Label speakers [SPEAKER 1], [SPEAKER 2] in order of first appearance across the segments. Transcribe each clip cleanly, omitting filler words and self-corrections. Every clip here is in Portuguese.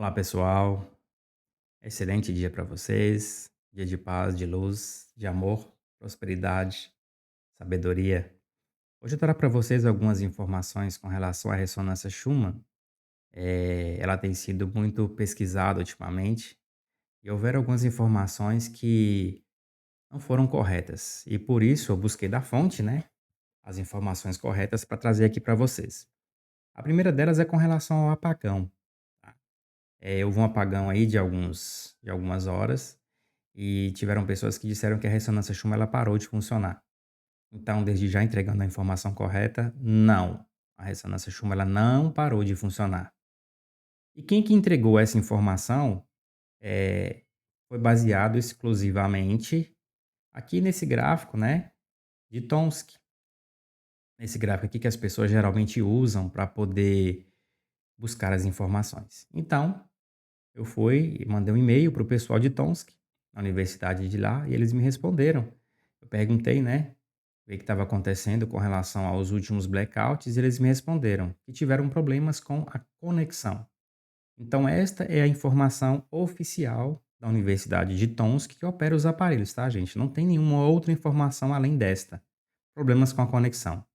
[SPEAKER 1] Olá, pessoal. Excelente dia para vocês. Dia de paz, de luz, de amor, prosperidade, sabedoria. Hoje eu trago para vocês algumas informações com relação à ressonância Schumann. Ela tem sido muito pesquisada ultimamente e houveram algumas informações que não foram corretas. E por isso eu busquei da fonte, né, as informações corretas para trazer aqui para vocês. A primeira delas é com relação ao apagão. Tá? Houve um apagão aí de algumas horas. E tiveram pessoas que disseram que a ressonância Schumann ela parou de funcionar. Então, desde já entregando a informação correta, não. A ressonância Schumann ela não parou de funcionar. E quem que entregou essa informação eh, foi baseado exclusivamente aqui nesse gráfico, né, de Tomsky. Nesse gráfico aqui que as pessoas geralmente usam para poder buscar as informações. Então, eu fui e mandei um e-mail para o pessoal de Tomsk, na universidade de lá, e eles me responderam. Eu perguntei, né, o que estava acontecendo com relação aos últimos blackouts, e eles me responderam que tiveram problemas com a conexão. Então, esta é a informação oficial da Universidade de Tomsk que opera os aparelhos, tá, gente? Não tem nenhuma outra informação além desta. Problemas com a conexão.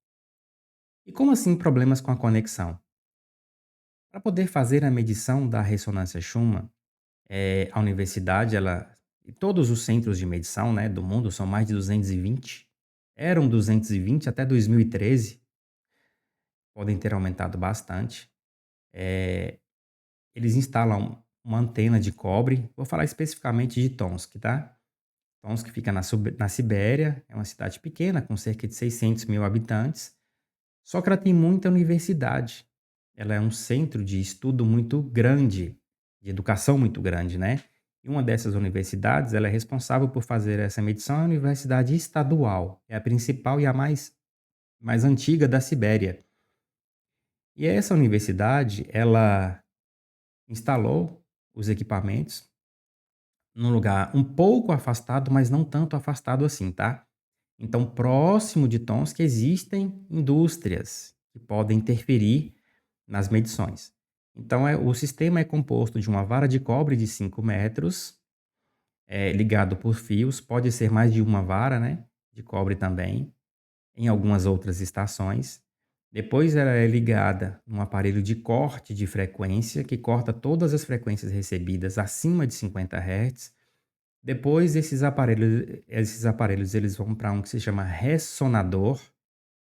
[SPEAKER 1] E como assim problemas com a conexão? Para poder fazer a medição da ressonância Schumann, a universidade ela e todos os centros de medição, né, do mundo, são mais de 220, eram 220 até 2013, podem ter aumentado bastante. Eh, Eles instalam uma antena de cobre, vou falar especificamente de Tomsk, tá. Tomsk fica na Sibéria, é uma cidade pequena com cerca de 600.000 habitantes, só que ela tem muita universidade. Ela é um centro de estudo muito grande, de educação muito grande, né. E uma dessas universidades, ela é responsável por fazer essa medição, é a universidade estadual, é a principal e a mais antiga da Sibéria. E essa universidade, ela instalou os equipamentos num lugar um pouco afastado, mas não tanto afastado assim, tá. Então próximo de Tomsk existem indústrias que podem interferir nas medições. Então o sistema é composto de uma vara de cobre de 5 metros, ligado por fios, pode ser mais de uma vara, né, de cobre também, em algumas outras estações. Depois ela é ligada num aparelho de corte de frequência, que corta todas as frequências recebidas acima de 50 Hz. Depois esses aparelhos eles vão para um que se chama ressonador,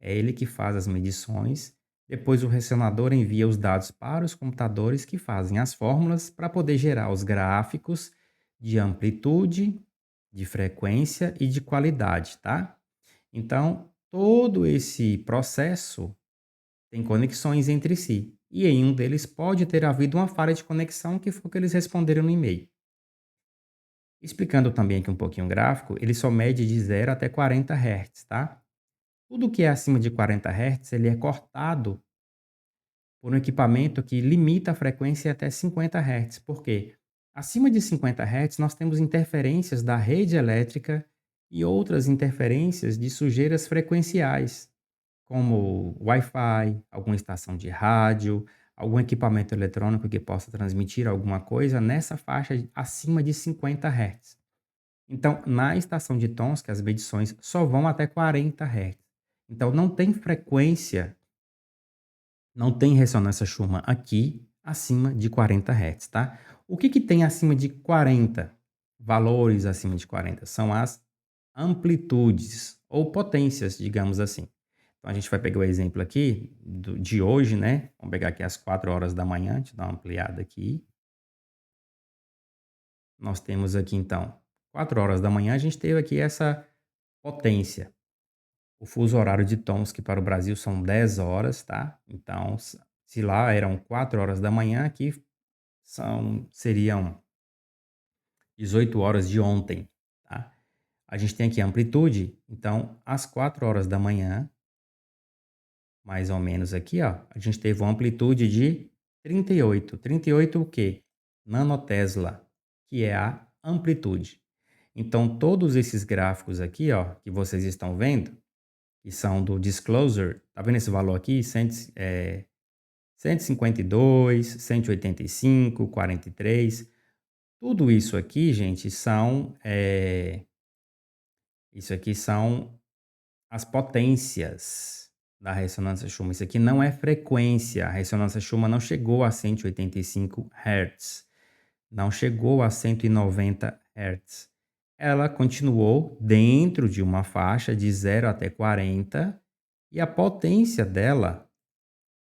[SPEAKER 1] é ele que faz as medições. Depois o ressonador envia os dados para os computadores que fazem as fórmulas para poder gerar os gráficos de amplitude, de frequência e de qualidade, tá? Então, todo esse processo tem conexões entre si. E em um deles pode ter havido uma falha de conexão, que foi o que eles responderam no e-mail. Explicando também aqui um pouquinho o gráfico, ele só mede de 0 até 40 Hz, tá? Tudo que é acima de 40 Hz, ele é cortado por um equipamento que limita a frequência até 50 Hz. Por quê? Acima de 50 Hz, nós temos interferências da rede elétrica e outras interferências de sujeiras frequenciais, como Wi-Fi, alguma estação de rádio, algum equipamento eletrônico que possa transmitir alguma coisa nessa faixa acima de 50 Hz. Então, na estação de tons, que as medições só vão até 40 Hz. Então, não tem frequência, não tem ressonância Schumann aqui acima de 40 Hz, tá? O que que tem acima de 40? Valores acima de 40 são as amplitudes ou potências, digamos assim. Então, a gente vai pegar o exemplo aqui de hoje, né? Vamos pegar aqui às 4 horas da manhã, deixa eu dar uma ampliada aqui. Nós temos aqui, então, 4 horas da manhã, a gente teve aqui essa potência. O fuso horário de Tomsk para o Brasil são 10 horas, tá? Então, se lá eram 4 horas da manhã, aqui seriam 18 horas de ontem, tá? A gente tem aqui a amplitude, então, às 4 horas da manhã, mais ou menos aqui, ó, a gente teve uma amplitude de 38. 38 o quê? Nanotesla, que é a amplitude. Então, todos esses gráficos aqui, ó, que vocês estão vendo, que são do Disclosure, tá vendo esse valor aqui? 152, 185, 43, tudo isso aqui, gente, isso aqui são as potências da ressonância Schumann. Isso aqui não é frequência. A ressonância Schumann não chegou a 185 Hz, não chegou a 190 Hz. Ela continuou dentro de uma faixa de 0 até 40, e a potência dela,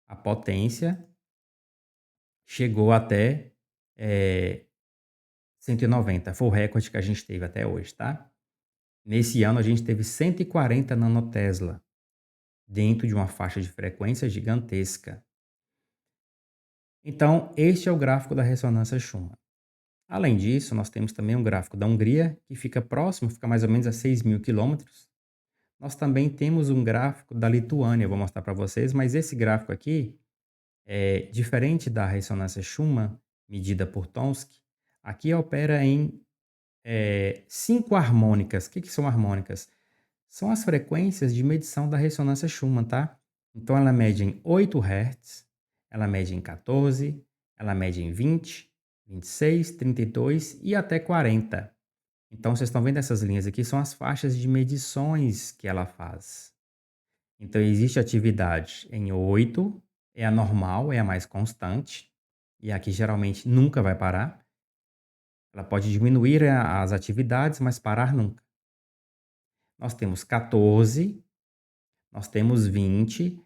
[SPEAKER 1] a potência chegou até eh, 190. Foi o recorde que a gente teve até hoje, tá? Nesse ano a gente teve 140 nanotesla dentro de uma faixa de frequência gigantesca. Então, este é o gráfico da ressonância Schumann. Além disso, nós temos também um gráfico da Hungria, que fica próximo, fica mais ou menos a 6.000 quilômetros. Nós também temos um gráfico da Lituânia, vou mostrar para vocês, mas esse gráfico aqui é diferente da ressonância Schumann, medida por Tomsky. Aqui opera em 5 harmônicas. O que que são harmônicas? São as frequências de medição da ressonância Schumann, tá? Então ela mede em 8 Hz, ela mede em 14, ela mede em 20, 26, 32 e até 40. Então vocês estão vendo essas linhas aqui, são as faixas de medições que ela faz. Então existe atividade em 8, é a normal, é a mais constante, e aqui geralmente nunca vai parar. Ela pode diminuir as atividades, mas parar nunca. Nós temos 14, nós temos 20,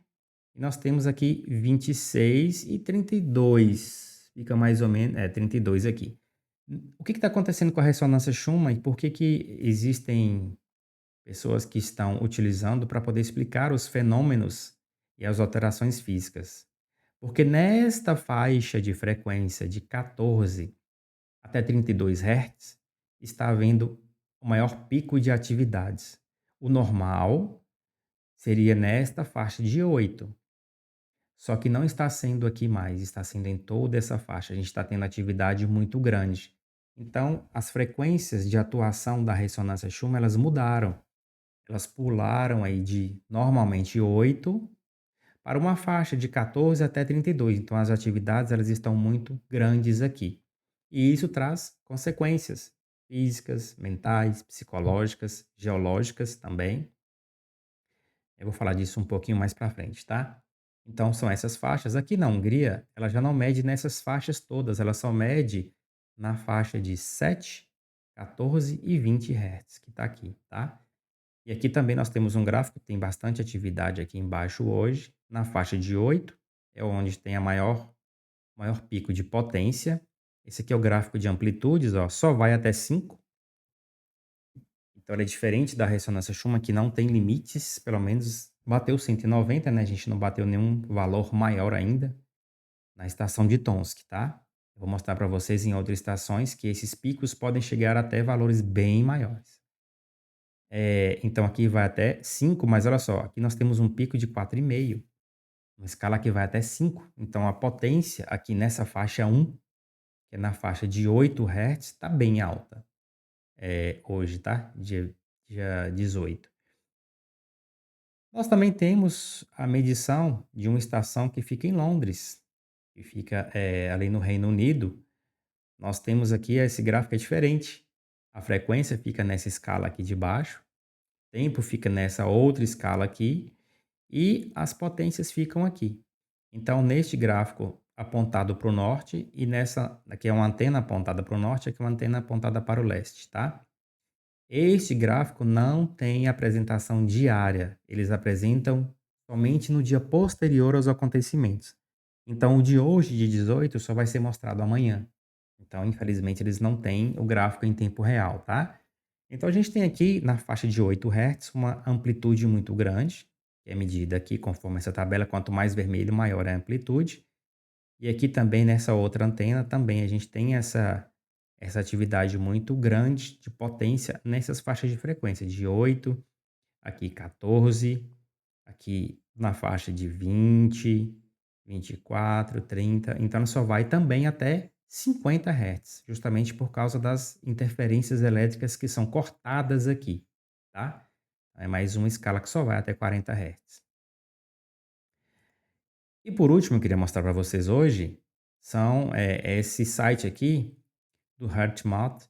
[SPEAKER 1] e nós temos aqui 26 e 32. Fica mais ou menos, 32 aqui. O que está acontecendo com a ressonância Schumann e por que que existem pessoas que estão utilizando para poder explicar os fenômenos e as alterações físicas? Porque nesta faixa de frequência de 14 até 32 Hz está havendo o maior pico de atividades. O normal seria nesta faixa de 8. Só que não está sendo aqui mais, está sendo em toda essa faixa. A gente está tendo atividade muito grande. Então, as frequências de atuação da ressonância Schumann, elas mudaram. Elas pularam aí de normalmente 8 para uma faixa de 14 até 32. Então, as atividades elas estão muito grandes aqui. E isso traz consequências físicas, mentais, psicológicas, geológicas também. Eu vou falar disso um pouquinho mais para frente, tá? Então são essas faixas. Aqui na Hungria, ela já não mede nessas faixas todas, ela só mede na faixa de 7, 14 e 20 Hz, que está aqui, tá? E aqui também nós temos um gráfico, tem bastante atividade aqui embaixo hoje. Na faixa de 8 é onde tem a maior pico de potência. Esse aqui é o gráfico de amplitudes, ó, só vai até 5. Então ela é diferente da ressonância Schumann, que não tem limites, pelo menos bateu 190, né? A gente não bateu nenhum valor maior ainda na estação de Tomsk, tá? Eu vou mostrar para vocês em outras estações que esses picos podem chegar até valores bem maiores. Então aqui vai até 5, mas olha só, aqui nós temos um pico de 4,5, uma escala que vai até 5. Então a potência aqui nessa faixa 1, que é na faixa de 8 Hz, está bem alta hoje, tá? Dia 18. Nós também temos a medição de uma estação que fica em Londres, que fica ali no Reino Unido. Nós temos aqui esse gráfico é diferente. A frequência fica nessa escala aqui de baixo, o tempo fica nessa outra escala aqui e as potências ficam aqui. Então, neste gráfico apontado para o norte e nessa, aqui é uma antena apontada para o norte, aqui é uma antena apontada para o leste, tá? Este gráfico não tem apresentação diária, eles apresentam somente no dia posterior aos acontecimentos. Então, o de hoje, de 18, só vai ser mostrado amanhã. Então, infelizmente, eles não têm o gráfico em tempo real, tá? Então, a gente tem aqui na faixa de 8 Hz uma amplitude muito grande, que é medida aqui conforme essa tabela, quanto mais vermelho, maior é a amplitude. E aqui também nessa outra antena, também a gente tem essa atividade muito grande de potência nessas faixas de frequência, de 8, aqui 14, aqui na faixa de 20, 24, 30. Então ela só vai também até 50 Hz, justamente por causa das interferências elétricas que são cortadas aqui, tá? É mais uma escala que só vai até 40 Hz. E por último, eu queria mostrar para vocês hoje, é esse site aqui, do HeartMath,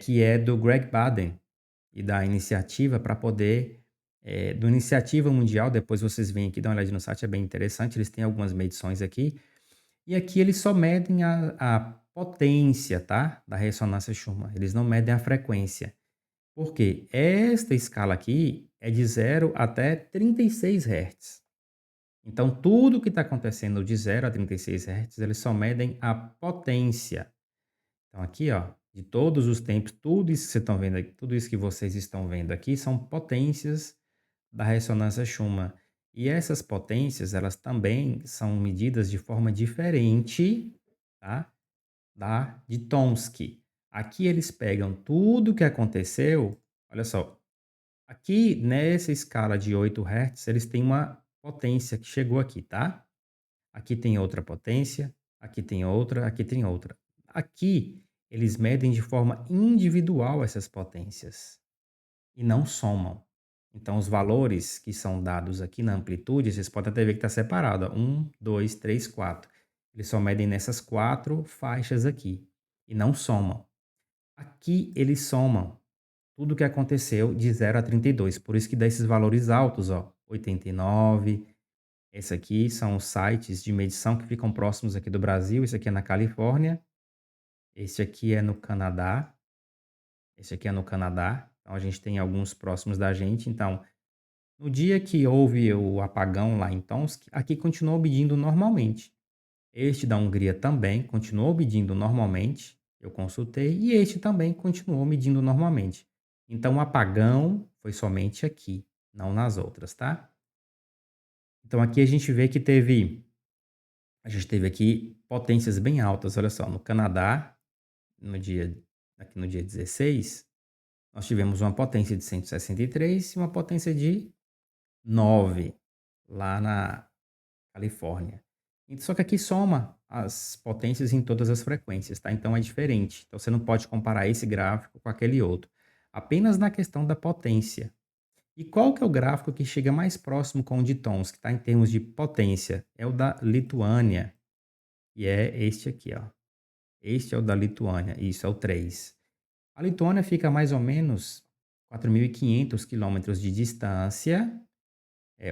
[SPEAKER 1] que é do Greg Baden e da iniciativa para poder, do Iniciativa Mundial, depois vocês vêm aqui dar uma olhadinha no site, é bem interessante, eles têm algumas medições aqui, e aqui eles só medem a potência, tá, da ressonância Schumann, eles não medem a frequência. Por quê? Esta escala aqui é de 0 até 36 Hz. Então tudo que está acontecendo de 0 a 36 Hz, eles só medem a potência. Então aqui, ó, de todos os tempos, tudo isso que vocês estão vendo aqui, tudo isso que vocês estão vendo aqui são potências da ressonância Schumann. E essas potências, elas também são medidas de forma diferente, tá? Da de Tomsky. Aqui eles pegam tudo que aconteceu, olha só, aqui nessa escala de 8 Hz, eles têm uma potência que chegou aqui, tá? Aqui tem outra potência, aqui tem outra, aqui tem outra. Aqui, eles medem de forma individual essas potências e não somam. Então, os valores que são dados aqui na amplitude, vocês podem até ver que está separado. 1, 2, 3, 4. Eles só medem nessas 4 faixas aqui e não somam. Aqui, eles somam tudo o que aconteceu de 0 a 32. Por isso que dá esses valores altos, ó, 89. Esse aqui são os sites de medição que ficam próximos aqui do Brasil. Esse aqui é na Califórnia. Esse aqui é no Canadá. Esse aqui é no Canadá. Então a gente tem alguns próximos da gente. Então, no dia que houve o apagão lá em Tomsk, aqui continuou medindo normalmente. Este da Hungria também continuou medindo normalmente. Eu consultei. E este também continuou medindo normalmente. Então o apagão foi somente aqui, não nas outras, tá? Então aqui a gente teve aqui potências bem altas, olha só, no Canadá, no dia aqui no dia 16, nós tivemos uma potência de 163 e uma potência de 9 lá na Califórnia. Só que aqui soma as potências em todas as frequências, tá? Então é diferente. Então você não pode comparar esse gráfico com aquele outro, apenas na questão da potência. E qual que é o gráfico que chega mais próximo com o de Tomsk, tá? Em termos de potência? É o da Lituânia, e é este aqui, ó. Este é o da Lituânia, isso é o 3. A Lituânia fica a mais ou menos 4.500 quilômetros de distância.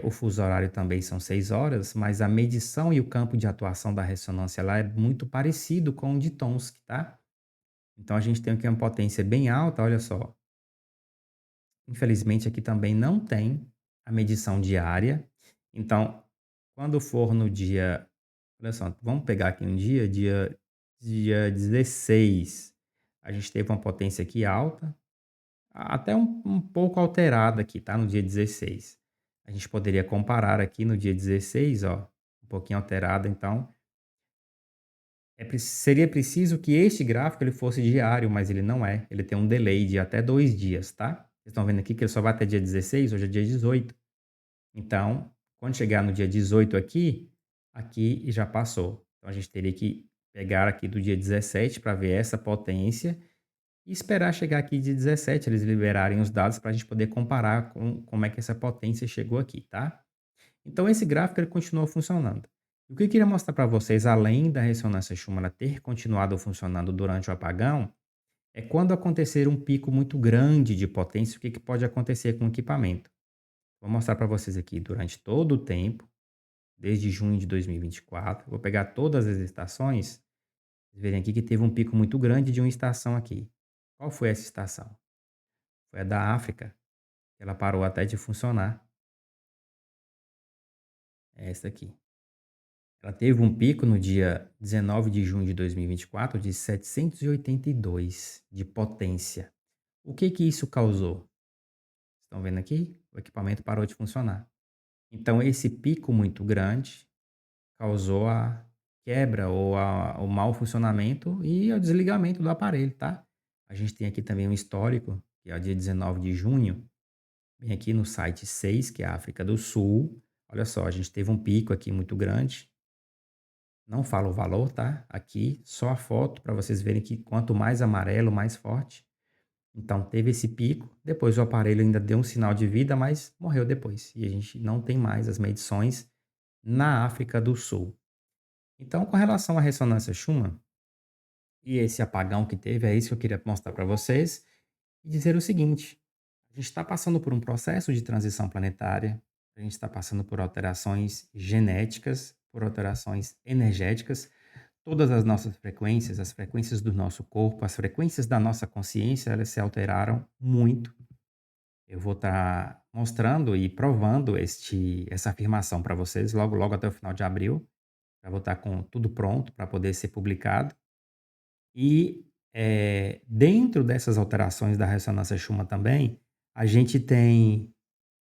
[SPEAKER 1] O fuso horário também são 6 horas, mas a medição e o campo de atuação da ressonância lá é muito parecido com o de Tomsk, tá? Então a gente tem aqui uma potência bem alta, olha só. Infelizmente aqui também não tem a medição diária. Então, quando for no dia, olha só, vamos pegar aqui um dia 16, a gente teve uma potência aqui alta, até um pouco alterada aqui, tá? No dia 16. A gente poderia comparar aqui no dia 16, ó, um pouquinho alterada, então seria preciso que este gráfico ele fosse diário, mas ele não é. Ele tem um delay de até 2 dias, tá? Vocês estão vendo aqui que ele só vai até dia 16, hoje é dia 18. Então, quando chegar no dia 18 aqui, aqui já passou. Então a gente teria que pegar aqui do dia 17 para ver essa potência e esperar chegar aqui dia 17, eles liberarem os dados para a gente poder comparar com como é que essa potência chegou aqui, tá? Então esse gráfico ele continua funcionando. O que eu queria mostrar para vocês, além da ressonância Schumann ter continuado funcionando durante o apagão, é quando acontecer um pico muito grande de potência, o que que pode acontecer com o equipamento. Vou mostrar para vocês aqui durante todo o tempo, desde junho de 2024. Vou pegar todas as estações, vocês verem aqui que teve um pico muito grande de uma estação aqui. Qual foi essa estação? Foi a da África, que ela parou até de funcionar. É essa aqui. Ela teve um pico no dia 19 de junho de 2024 de 782 de potência. O que que isso causou? Estão vendo aqui? O equipamento parou de funcionar. Então esse pico muito grande causou a quebra ou o mau funcionamento e o desligamento do aparelho, tá? A gente tem aqui também um histórico, que é o dia 19 de junho, bem aqui no site 6, que é a África do Sul. Olha só, a gente teve um pico aqui muito grande. Não fala o valor, tá? Aqui, só a foto para vocês verem que quanto mais amarelo, mais forte. Então teve esse pico, depois o aparelho ainda deu um sinal de vida, mas morreu depois. E a gente não tem mais as medições na África do Sul. Então, com relação à ressonância Schumann e esse apagão que teve, é isso que eu queria mostrar para vocês e dizer o seguinte: a gente está passando por um processo de transição planetária, a gente está passando por alterações genéticas, por alterações energéticas. Todas as nossas frequências, as frequências do nosso corpo, as frequências da nossa consciência, elas se alteraram muito. Eu vou estar mostrando e provando essa afirmação para vocês logo, logo até o final de abril. Já vou estar com tudo pronto para poder ser publicado. E dentro dessas alterações da ressonância Schumann também, a gente tem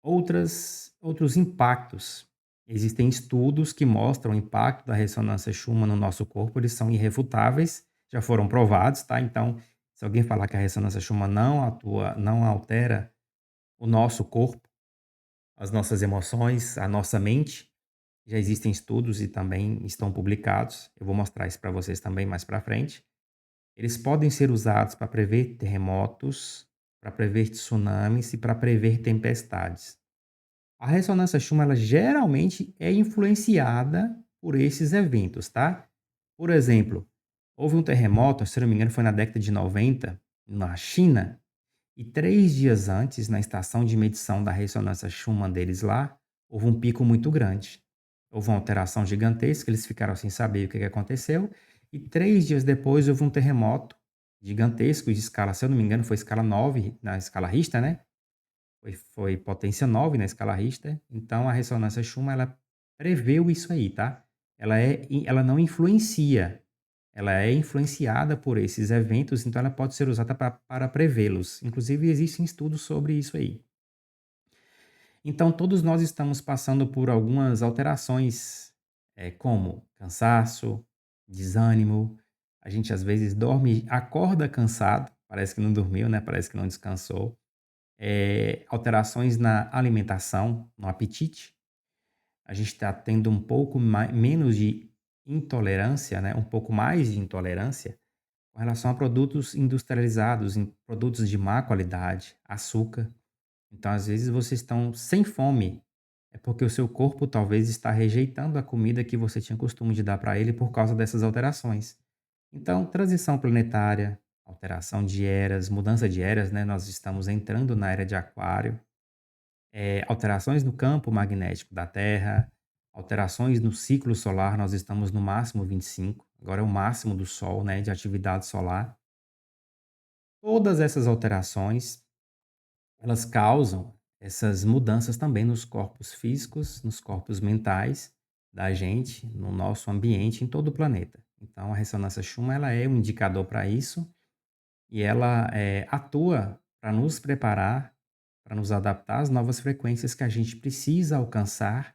[SPEAKER 1] outros impactos. Existem estudos que mostram o impacto da ressonância Schumann no nosso corpo, eles são irrefutáveis, já foram provados, tá? Então, se alguém falar que a ressonância Schumann não atua, não altera o nosso corpo, as nossas emoções, a nossa mente, já existem estudos e também estão publicados. Eu vou mostrar isso para vocês também mais para frente. Eles podem ser usados para prever terremotos, para prever tsunamis e para prever tempestades. A ressonância Schumann, ela geralmente é influenciada por esses eventos, tá? Por exemplo, houve um terremoto, se não me engano, foi na década de 90, na China, e 3 dias antes, na estação de medição da ressonância Schumann deles lá, houve um pico muito grande. Houve uma alteração gigantesca, eles ficaram sem saber o que aconteceu, e 3 dias depois houve um terremoto gigantesco de escala, se eu não me engano, foi escala 9 na escala Richter, né? Foi potência 9 na escala Richter, então a ressonância Schumann ela preveu isso aí, tá. Ela não influencia, ela é influenciada por esses eventos, então ela pode ser usada para prevê-los. Inclusive existem estudos sobre isso aí. Então todos nós estamos passando por algumas alterações, como cansaço, desânimo, a gente às vezes dorme acorda cansado, parece que não dormiu, né, parece que não descansou alterações na alimentação, no apetite. A gente está tendo um pouco menos de intolerância, né? Um pouco mais de intolerância com relação a produtos industrializados, em produtos de má qualidade, açúcar. Então, às vezes, vocês estão sem fome. É porque o seu corpo talvez está rejeitando a comida que você tinha costume de dar para ele por causa dessas alterações. Então, transição planetária, alteração de eras, mudança de eras, né? Nós estamos entrando na era de Aquário, alterações no campo magnético da Terra, alterações no ciclo solar, nós estamos no máximo 25, agora é o máximo do Sol, né? De atividade solar. Todas essas alterações elas causam essas mudanças também nos corpos físicos, nos corpos mentais da gente, no nosso ambiente, em todo o planeta. Então, a ressonância Schumann ela é um indicador para isso e ela atua para nos preparar, para nos adaptar às novas frequências que a gente precisa alcançar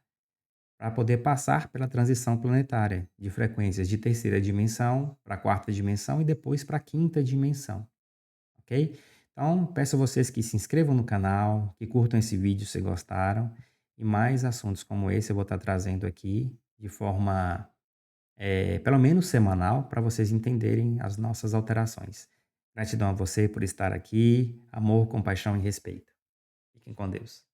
[SPEAKER 1] para poder passar pela transição planetária de frequências de terceira dimensão para a quarta dimensão e depois para a quinta dimensão. Ok? Então, peço a vocês que se inscrevam no canal, que curtam esse vídeo se gostaram, e mais assuntos como esse eu vou estar trazendo aqui de forma, pelo menos semanal, para vocês entenderem as nossas alterações. Gratidão a você por estar aqui, amor, compaixão e respeito. Fiquem com Deus.